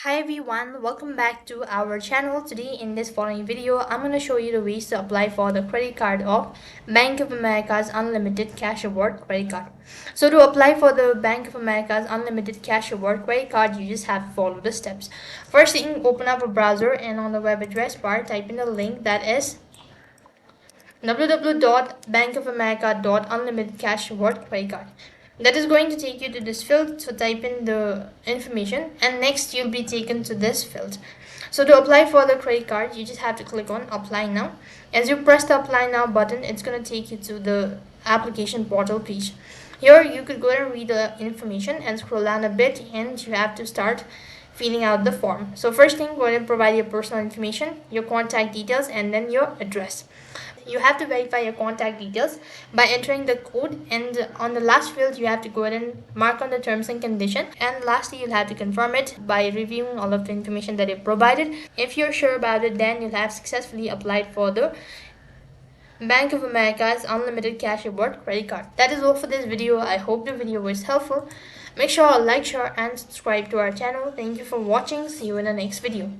Hi everyone, welcome back to our channel. Today in this following video, I'm going to show you the ways to apply for the credit card of Bank of America's Unlimited Cash Award credit card. So to apply for the Bank of America's Unlimited Cash Award credit card, you just have to follow the steps. First thing, open up a browser and on the web address bar, type in the link that is www.bankofamerica.unlimitedcashawardcreditcard. That is going to take you to this field, so type in the information and next you'll be taken to this field. So to apply for the credit card, you just have to click on apply now. As you press the apply now button, it's going to take you to the application portal page. Here you could go and read the information and scroll down a bit and you have to start filling out the form. So first thing, go ahead and provide your personal information, your contact details, and then your address. You have to verify your contact details by entering the code, and on the last field you have to go ahead and mark on the terms and condition, and lastly you'll have to confirm it by reviewing all of the information that you've provided. If you're sure about it, then you'll have successfully applied for the Bank of America's Unlimited Cash Award credit card. That is all for this video. I hope the video was helpful. Make sure to like, share and subscribe to our channel. Thank you for watching. See you in the next video.